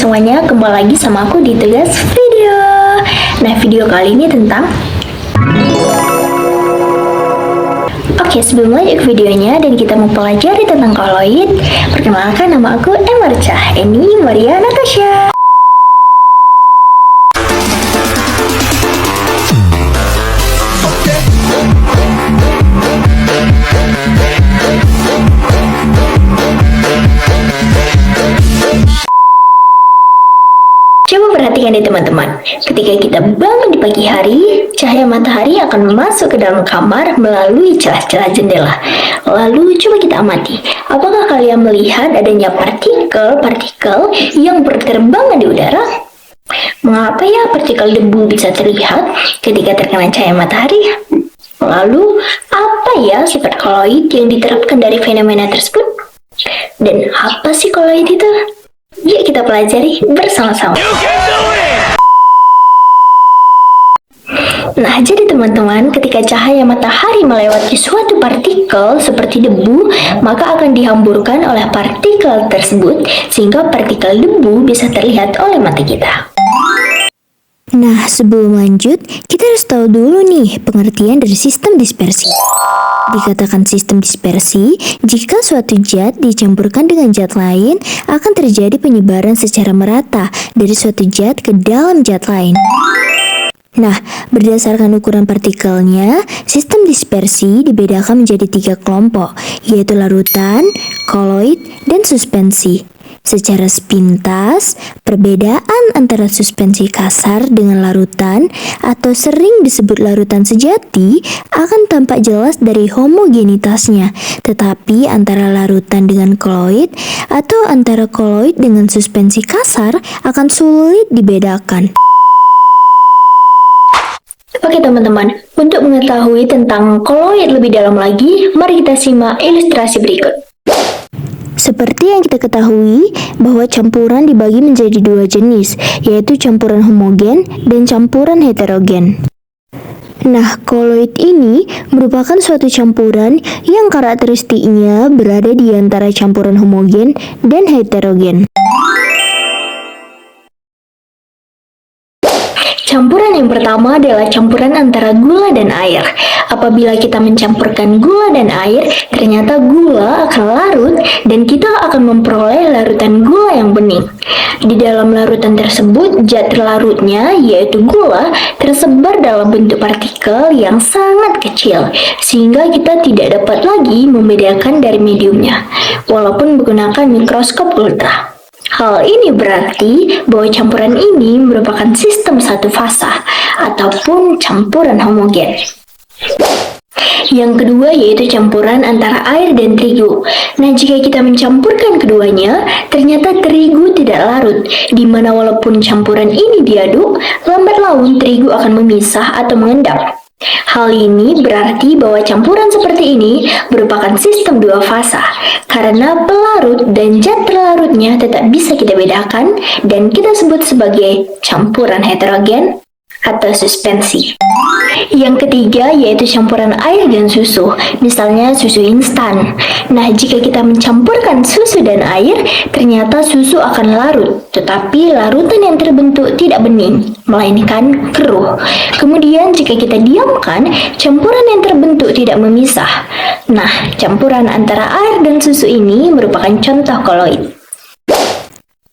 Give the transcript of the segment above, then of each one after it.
semuanya, kembali lagi sama aku di Tugas Video. Nah, video kali ini tentang sebelum lanjut ke videonya dan kita mempelajari tentang koloid, perkenalkan nama aku Emarca, ini Maria Natasha. Coba perhatikan deh teman-teman, ketika kita bangun di pagi hari, cahaya matahari akan masuk ke dalam kamar melalui celah-celah jendela. Lalu coba kita amati, apakah kalian melihat adanya partikel-partikel yang berterbangan di udara? Mengapa ya partikel debu bisa terlihat ketika terkena cahaya matahari? Lalu, apa ya sifat koloid yang diterapkan dari fenomena tersebut? Dan apa sih koloid itu? Yuk kita pelajari bersama-sama. Nah, jadi teman-teman, ketika cahaya matahari melewati suatu partikel seperti debu, maka akan dihamburkan oleh partikel tersebut, sehingga partikel debu bisa terlihat oleh mata kita. Nah, sebelum lanjut, kita harus tahu dulu nih pengertian dari sistem dispersi. Dikatakan sistem dispersi, jika suatu zat dicampurkan dengan zat lain, akan terjadi penyebaran secara merata dari suatu zat ke dalam zat lain. Nah, berdasarkan ukuran partikelnya, sistem dispersi dibedakan menjadi 3 kelompok, yaitu larutan, koloid, dan suspensi. Secara sepintas, perbedaan antara suspensi kasar dengan larutan atau sering disebut larutan sejati akan tampak jelas dari homogenitasnya, tetapi antara larutan dengan koloid atau antara koloid dengan suspensi kasar akan sulit dibedakan. Oke teman-teman, untuk mengetahui tentang koloid lebih dalam lagi, mari kita simak ilustrasi berikut. Seperti yang kita ketahui bahwa campuran dibagi menjadi 2 jenis, yaitu campuran homogen dan campuran heterogen. Nah, koloid ini merupakan suatu campuran yang karakteristiknya berada di antara campuran homogen dan heterogen. Campuran yang pertama adalah campuran antara gula dan air. Apabila kita mencampurkan gula dan air, ternyata gula akan larut dan kita akan memperoleh larutan gula yang bening. Di dalam larutan tersebut, zat terlarutnya, yaitu gula, tersebar dalam bentuk partikel yang sangat kecil, sehingga kita tidak dapat lagi membedakan dari mediumnya, walaupun menggunakan mikroskop ultra. Hal ini berarti bahwa campuran ini merupakan sistem satu fasa ataupun campuran homogen. Yang kedua yaitu campuran antara air dan terigu. Nah, jika kita mencampurkan keduanya, ternyata terigu tidak larut, di mana walaupun campuran ini diaduk, lambat laun terigu akan memisah atau mengendap. Hal ini berarti bahwa campuran seperti ini merupakan sistem 2 fasa, karena pelarut dan zat terlarutnya tetap bisa kita bedakan dan kita sebut sebagai campuran heterogen atau suspensi. Yang ketiga yaitu campuran air dan susu, misalnya susu instan. Nah, jika kita mencampurkan susu dan air, ternyata susu akan larut, tetapi larutan yang terbentuk tidak bening, melainkan keruh. Kemudian jika kita diamkan, campuran yang terbentuk tidak memisah. Nah, campuran antara air dan susu ini merupakan contoh koloid.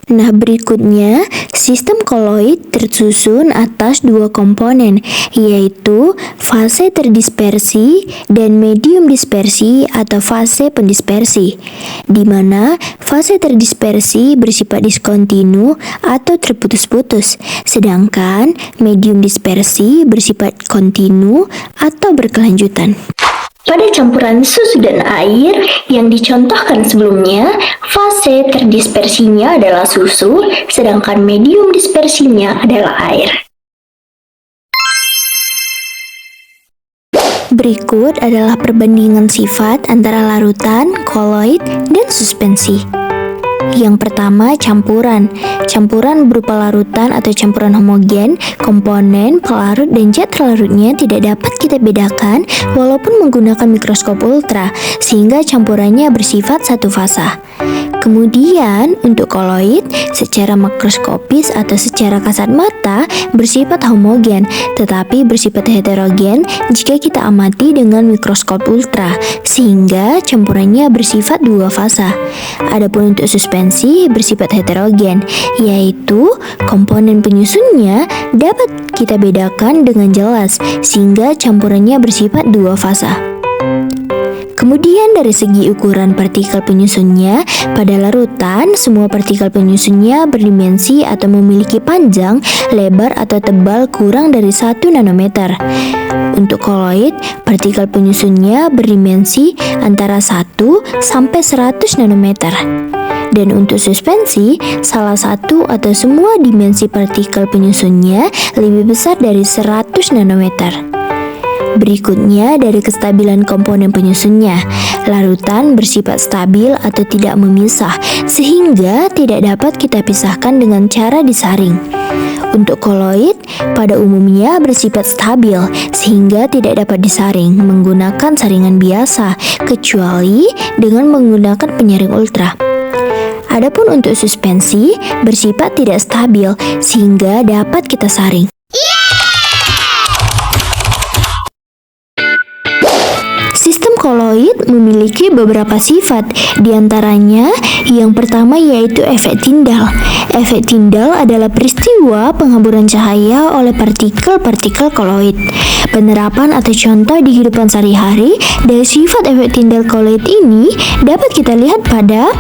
Nah, berikutnya, sistem koloid tersusun atas 2 komponen, yaitu fase terdispersi dan medium dispersi atau fase pendispersi, di mana fase terdispersi bersifat diskontinu atau terputus-putus, sedangkan medium dispersi bersifat kontinu atau berkelanjutan. Pada campuran susu dan air yang dicontohkan sebelumnya, fase terdispersinya adalah susu, sedangkan medium dispersinya adalah air. Berikut adalah perbandingan sifat antara larutan, koloid, dan suspensi. Yang pertama, campuran. Campuran berupa larutan atau campuran homogen, komponen, pelarut, dan zat terlarutnya tidak dapat kita bedakan walaupun menggunakan mikroskop ultra, sehingga campurannya bersifat satu fasa. Kemudian, untuk koloid, secara makroskopis atau secara kasat mata bersifat homogen, tetapi bersifat heterogen jika kita amati dengan mikroskop ultra, sehingga campurannya bersifat dua fasa. Adapun untuk suspensi bersifat heterogen, yaitu komponen penyusunnya dapat kita bedakan dengan jelas, sehingga campurannya bersifat dua fasa. Kemudian dari segi ukuran partikel penyusunnya, pada larutan semua partikel penyusunnya berdimensi atau memiliki panjang, lebar atau tebal kurang dari 1 nanometer. Untuk koloid, partikel penyusunnya berdimensi antara 1 sampai 100 nanometer. Dan untuk suspensi, salah satu atau semua dimensi partikel penyusunnya lebih besar dari 100 nanometer. Berikutnya dari kestabilan komponen penyusunnya, larutan bersifat stabil atau tidak memisah, sehingga tidak dapat kita pisahkan dengan cara disaring. Untuk koloid, pada umumnya bersifat stabil, sehingga tidak dapat disaring menggunakan saringan biasa, kecuali dengan menggunakan penyaring ultra. Adapun untuk suspensi, bersifat tidak stabil, sehingga dapat kita saring. Sistem koloid memiliki beberapa sifat, diantaranya yang pertama yaitu efek Tyndall. Efek Tyndall adalah peristiwa penghamburan cahaya oleh partikel-partikel koloid. Penerapan atau contoh di kehidupan sehari-hari dari sifat efek Tyndall koloid ini dapat kita lihat pada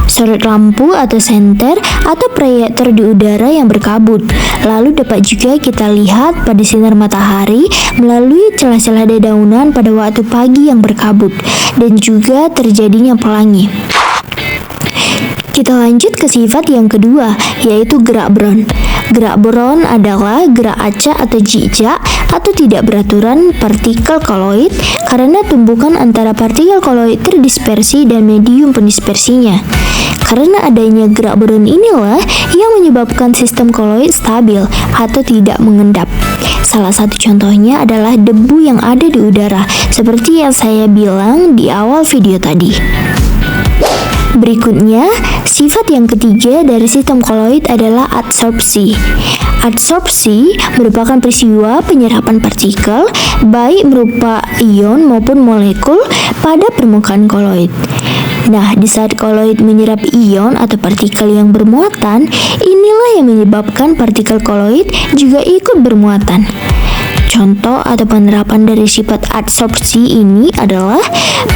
sorot lampu atau senter atau proyektor di udara yang berkabut. Lalu dapat juga kita lihat pada sinar matahari melalui celah-celah dedaunan pada waktu pagi yang berkabut, dan juga terjadinya pelangi. Kita lanjut ke sifat yang kedua, yaitu gerak Brown. Gerak Brown adalah gerak acak atau jikjak atau tidak beraturan partikel koloid karena tumbukan antara partikel koloid terdispersi dan medium pendispersinya. Karena adanya gerak Brown inilah yang menyebabkan sistem koloid stabil atau tidak mengendap. Salah satu contohnya adalah debu yang ada di udara, seperti yang saya bilang di awal video tadi. Berikutnya, sifat yang ketiga dari sistem koloid adalah adsorpsi. Adsorpsi merupakan peristiwa penyerapan partikel, baik berupa ion maupun molekul, pada permukaan koloid. Nah, di saat koloid menyerap ion atau partikel yang bermuatan, inilah yang menyebabkan partikel koloid juga ikut bermuatan. Contoh atau penerapan dari sifat adsorpsi ini adalah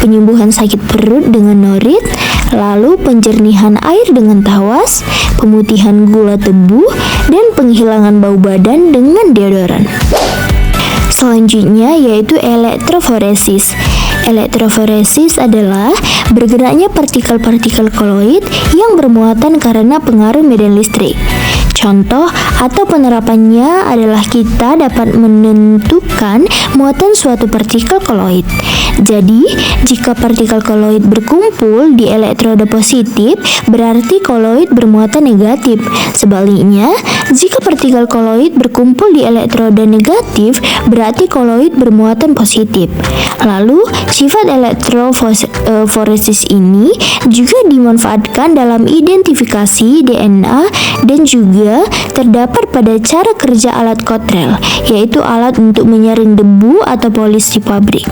penyembuhan sakit perut dengan norit, lalu penjernihan air dengan tawas, pemutihan gula tebu, dan penghilangan bau badan dengan deodoran. Selanjutnya yaitu elektroforesis. Elektroforesis adalah bergeraknya partikel-partikel koloid yang bermuatan karena pengaruh medan listrik. Contoh atau penerapannya adalah kita dapat menentukan muatan suatu partikel koloid. Jadi, jika partikel koloid berkumpul di elektroda positif, berarti koloid bermuatan negatif. Sebaliknya, jika partikel koloid berkumpul di elektroda negatif, berarti koloid bermuatan positif. Lalu, sifat elektroforesis ini juga dimanfaatkan dalam identifikasi DNA dan juga terdapat pada cara kerja alat Cottrell, yaitu alat untuk menyaring debu atau polis di pabrik.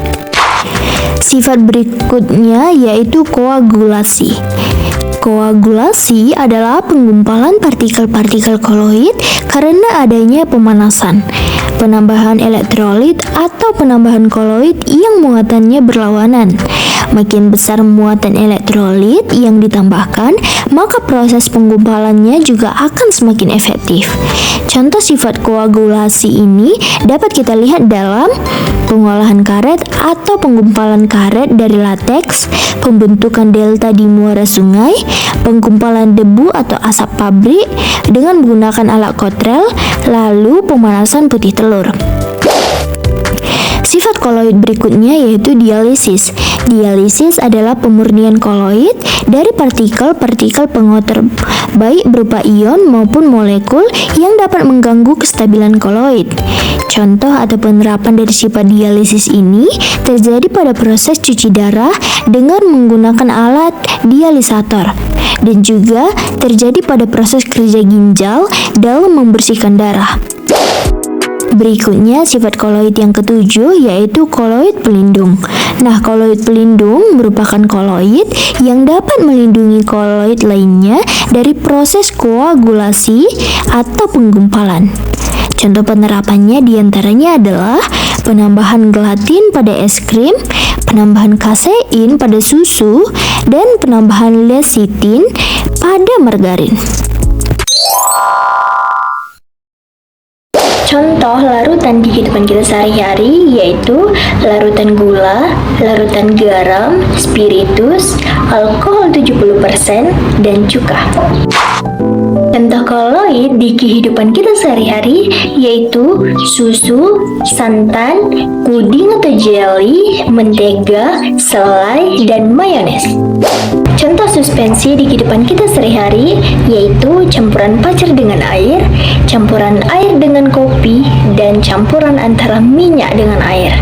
Sifat berikutnya yaitu koagulasi. Koagulasi adalah penggumpalan partikel-partikel koloid karena adanya pemanasan, penambahan elektrolit atau penambahan koloid yang muatannya berlawanan. Makin besar muatan elektrolit yang ditambahkan, maka proses penggumpalannya juga akan semakin efektif. Contoh sifat koagulasi ini dapat kita lihat dalam pengolahan karet atau penggumpalan karet dari lateks, pembentukan delta di muara sungai, penggumpalan debu atau asap pabrik dengan menggunakan alat Cottrell, lalu pemanasan putih telur. Sifat koloid berikutnya yaitu dialisis. Dialisis adalah pemurnian koloid dari partikel-partikel pengotor, baik berupa ion maupun molekul yang dapat mengganggu kestabilan koloid. Contoh atau penerapan dari sifat dialisis ini terjadi pada proses cuci darah dengan menggunakan alat dialisator. dan juga terjadi pada proses kerja ginjal dalam membersihkan darah. Berikutnya sifat koloid yang ketujuh yaitu koloid pelindung. Nah, koloid pelindung merupakan koloid yang dapat melindungi koloid lainnya dari proses koagulasi atau penggumpalan. Contoh penerapannya diantaranya adalah penambahan gelatin pada es krim, penambahan kasein pada susu, dan penambahan lecitin pada margarin. Contoh larutan di kehidupan kita sehari-hari yaitu larutan gula, larutan garam, spiritus, alkohol 70%, dan cuka. Contoh koloid di kehidupan kita sehari-hari yaitu susu, santan, puding atau jelly, mentega, selai, dan mayones. Contoh suspensi di kehidupan kita sehari-hari yaitu campuran pacar dengan air, campuran air dengan kopi, dan campuran antara minyak dengan air.